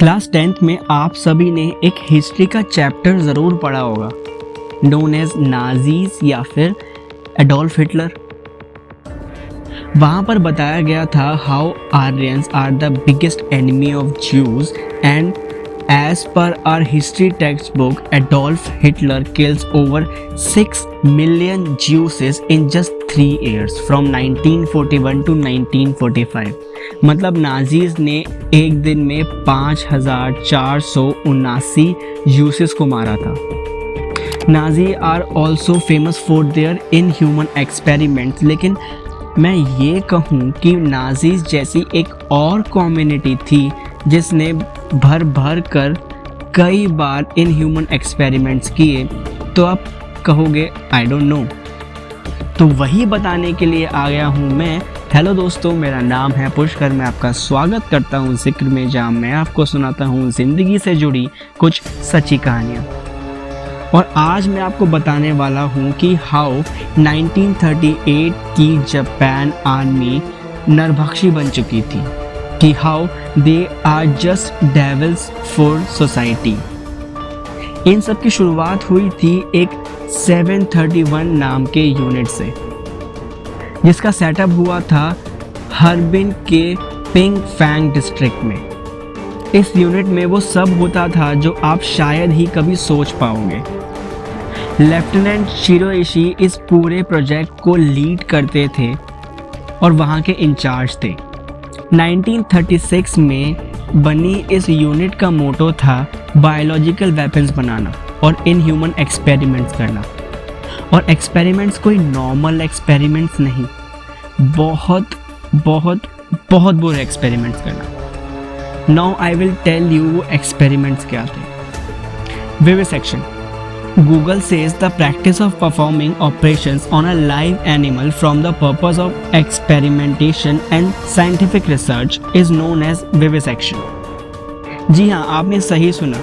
Class 10th में आप सभी ने एक हिस्ट्री का चैप्टर ज़रूर पढ़ा होगा, नोन एज नाजीज या फिर एडोल्फ हिटलर। वहाँ पर बताया गया था how Aryans are the biggest enemy of Jews and as per our history text book Adolf Hitler kills over 6 million Jews in just 3 years from 1941 to 1945। मतलब Nazis ने एक दिन में 5479 यूसेस को मारा था। Nazi are also famous for their inhuman experiments, लेकिन मैं ये कहूँ कि नाजीज जैसी एक और कम्युनिटी थी जिसने भर भर कर कई बार इनह्यूमन एक्सपेरिमेंट्स किए, तो आप कहोगे आई डोंट नो। तो वही बताने के लिए आ गया हूँ मैं। हेलो दोस्तों, मेरा नाम है पुष्कर। मैं आपका स्वागत करता हूँ जिक्र में, जहाँ मैं आपको सुनाता हूँ ज़िंदगी से जुड़ी कुछ सच्ची कहानियाँ। और आज मैं आपको बताने वाला हूँ कि हाउ 1938 की जापान आर्मी नरभक्षी बन चुकी थी, कि how they are just devils for society. इन सब की शुरुआत हुई थी एक 731 नाम के यूनिट से, जिसका सेटअप हुआ था हर्बिन के पिंग फैंग डिस्ट्रिक्ट में। इस यूनिट में वो सब होता था जो आप शायद ही कभी सोच पाओगे। लेफ्टिनेंट शिरोइशी इस पूरे प्रोजेक्ट को लीड करते थे और वहाँ के इंचार्ज थे। 1936 में बनी इस यूनिट का मोटो था बायोलॉजिकल वेपन्स बनाना और इनह्यूमन एक्सपेरिमेंट्स करना। और एक्सपेरिमेंट्स कोई नॉर्मल एक्सपेरिमेंट्स नहीं, बहुत बहुत बहुत बुरे एक्सपेरिमेंट्स करना। Now I will tell you वो एक्सपेरिमेंट्स क्या थे। Vivisection. Google says the practice of performing operations on a live animal from the purpose of experimentation and scientific research is known as vivisection। जी हाँ, आपने सही सुना,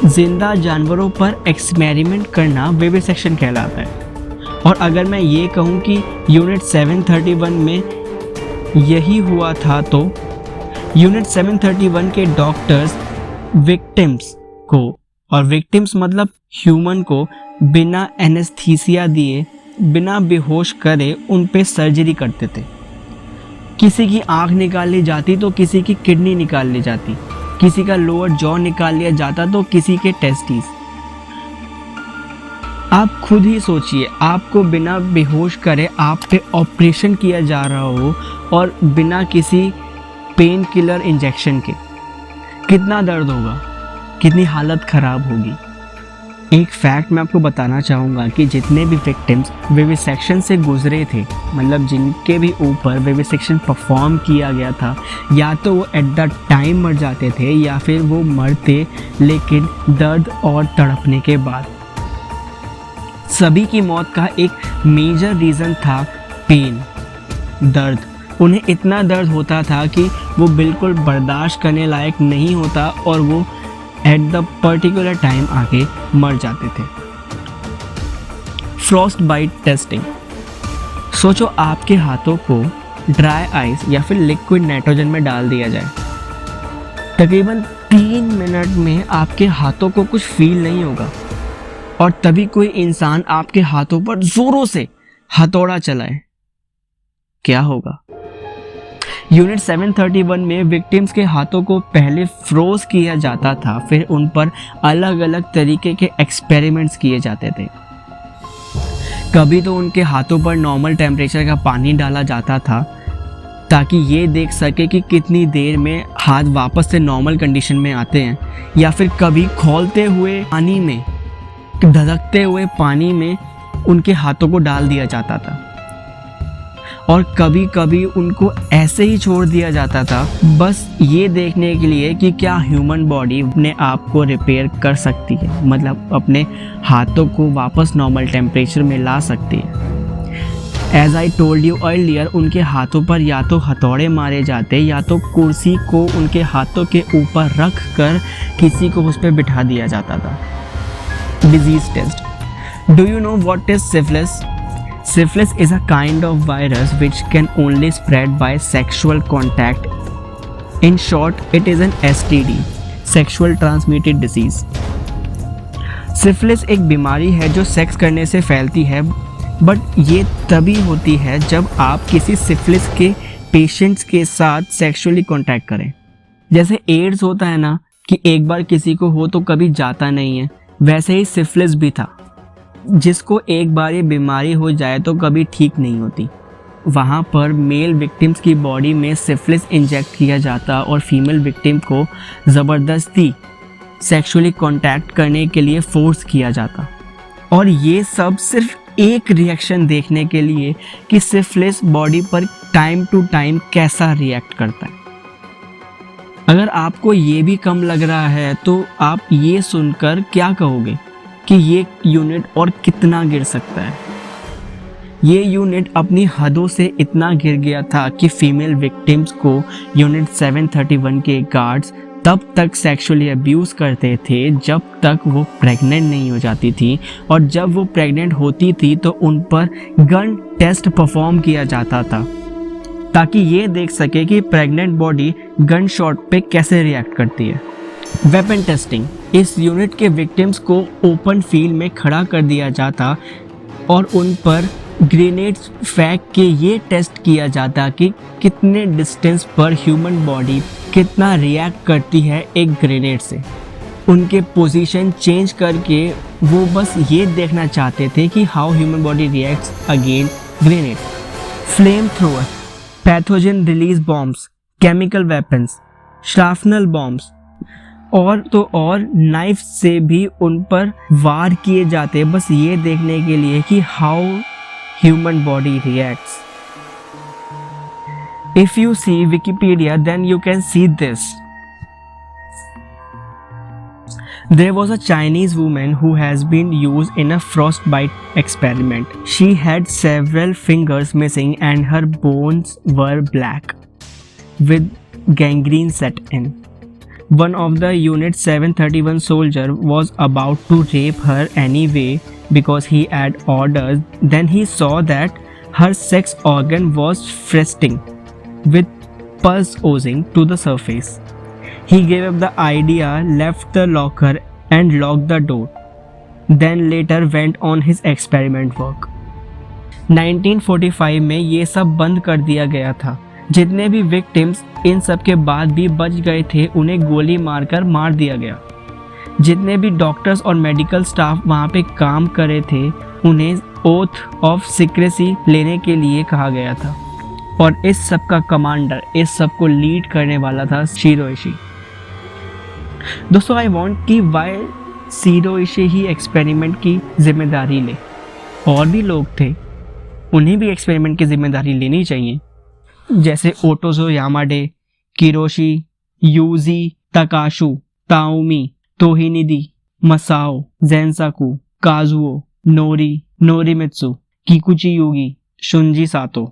जिंदा जानवरों पर एक्सपेरिमेंट करना विविसेक्शन कहलाता है। और अगर मैं ये कहूँ कि यूनिट 731 में यही हुआ था, तो यूनिट 731 के डॉक्टर्स विक्टिम्स को, और विक्टिम्स मतलब ह्यूमन को, बिना एनेस्थीसिया दिए, बिना बेहोश करे उन पे सर्जरी करते थे। किसी की आँख निकाल ली जाती तो किसी की किडनी निकाल ली जाती, किसी का लोअर जॉ निकाल लिया जाता तो किसी के टेस्टिस। आप खुद ही सोचिए, आपको बिना बेहोश करे आप पे ऑपरेशन किया जा रहा हो और बिना किसी पेन किलर इंजेक्शन के, कितना दर्द होगा, कितनी हालत ख़राब होगी। एक फैक्ट मैं आपको बताना चाहूँगा कि जितने भी विक्टिम्स विविसेक्शन से गुजरे थे, मतलब जिनके भी ऊपर विविसेक्शन परफॉर्म किया गया था, या तो वो एट द टाइम मर जाते थे या फिर वो मरते लेकिन दर्द और तड़पने के बाद। सभी की मौत का एक मेजर रीज़न था पेन, दर्द। उन्हें इतना दर्द होता था कि वो बिल्कुल बर्दाश्त करने लायक नहीं होता और वो एट द पर्टिकुलर टाइम आके मर जाते थे। Frostbite testing. सोचो आपके हाथों को ड्राई आइस या फिर लिक्विड नाइट्रोजन में डाल दिया जाए। तकरीबन 3 मिनट में आपके हाथों को कुछ फील नहीं होगा, और तभी कोई इंसान आपके हाथों पर जोरों से हथौड़ा चलाए, क्या होगा? यूनिट 731 में विक्टिम्स के हाथों को पहले फ्रोज किया जाता था, फिर उन पर अलग अलग तरीके के एक्सपेरिमेंट्स किए जाते थे। कभी तो उनके हाथों पर नॉर्मल टेम्परेचर का पानी डाला जाता था ताकि ये देख सके कि कितनी देर में हाथ वापस से नॉर्मल कंडीशन में आते हैं, या फिर कभी खौलते हुए पानी में, धधकते हुए पानी में उनके हाथों को डाल दिया जाता था। और कभी कभी उनको ऐसे ही छोड़ दिया जाता था, बस ये देखने के लिए कि क्या ह्यूमन बॉडी अपने आप को रिपेयर कर सकती है, मतलब अपने हाथों को वापस नॉर्मल टेम्परेचर में ला सकती है। As I told you earlier, उनके हाथों पर या तो हथौड़े मारे जाते या तो कुर्सी को उनके हाथों के ऊपर रख कर किसी को उस पर बिठा दिया जाता था। Disease test. Do you know what is syphilis? Syphilis is a kind of virus which can only spread by sexual contact In short, it is an STD, sexual transmitted disease. Syphilis एक बीमारी है जो sex करने से फैलती है, but ये तभी होती है जब आप किसी सिफिलिस के पेशेंट्स के साथ सेक्सुअली कांटेक्ट करें। जैसे एड्स होता है ना कि एक बार किसी को हो तो कभी जाता नहीं है, वैसे ही सिफिलिस भी था, जिसको एक बार ये बीमारी हो जाए तो कभी ठीक नहीं होती। वहाँ पर मेल विक्टिम्स की बॉडी में सिफिलिस इंजेक्ट किया जाता और फीमेल विक्टिम को ज़बरदस्ती सेक्सुअली कांटेक्ट करने के लिए फोर्स किया जाता, और ये सब सिर्फ एक रिएक्शन देखने के लिए कि सिफिलिस बॉडी पर टाइम टू टाइम कैसा रिएक्ट करता है। अगर आपको ये भी कम लग रहा है तो आप ये सुनकर क्या कहोगे कि ये यूनिट और कितना गिर सकता है। ये यूनिट अपनी हदों से इतना गिर गया था कि फीमेल विक्टिम्स को यूनिट 731 के गार्ड्स तब तक सेक्सुअली अब्यूज़ करते थे जब तक वो प्रेग्नेंट नहीं हो जाती थी, और जब वो प्रेग्नेंट होती थी तो उन पर गन टेस्ट परफॉर्म किया जाता था ताकि ये देख सके कि प्रेग्नेंट बॉडी गन शॉट पे कैसे रिएक्ट करती है। वेपन टेस्टिंग, इस यूनिट के विक्टिम्स को ओपन फील्ड में खड़ा कर दिया जाता और उन पर ग्रेनेड्स फेंक के ये टेस्ट किया जाता कि कितने डिस्टेंस पर ह्यूमन बॉडी कितना रिएक्ट करती है एक ग्रेनेड से। उनके पोजीशन चेंज करके वो बस ये देखना चाहते थे कि how human body reacts against grenade. Flame thrower, pathogen release bombs, chemical weapons, shrapnel bombs और तो और नाइफ से भी उन पर वार किए जाते, बस ये देखने के लिए कि how human body reacts. If you see Wikipedia, then you can see this. There was a Chinese woman who has been used in a frostbite experiment. She had several fingers missing and her bones were black with gangrene set in. One of the Unit 731 soldier was about to rape her anyway because he had orders. Then he saw that her sex organ was fresting with pulse oozing to the surface. He gave up the idea, left the locker and locked the door. Then later went on his experiment work. 1945 में ये सब बंद कर दिया गया था। जितने भी विक्टिम्स इन सब के बाद भी बच गए थे उन्हें गोली मारकर मार दिया गया। जितने भी डॉक्टर्स और मेडिकल स्टाफ वहाँ पे काम कर रहे थे उन्हें ओथ ऑफ सीक्रेसी लेने के लिए कहा गया था, और इस सब का कमांडर, इस सब को लीड करने वाला था शिरो इशी। दोस्तों, आई वांट कि वाई शिरो इशी ही एक्सपेरिमेंट की जिम्मेदारी ले। और भी लोग थे, उन्हें भी एक्सपेरिमेंट की जिम्मेदारी लेनी चाहिए, जैसे ओटोजो यामाडे, किरोशी, यूजी तकाशु, ताओमी, तोहिनिदी, मसाओ, जेनसाकू, काजुओ, नोरी, नोरिमित्सु, किकुची युगी, शुंजी सातो।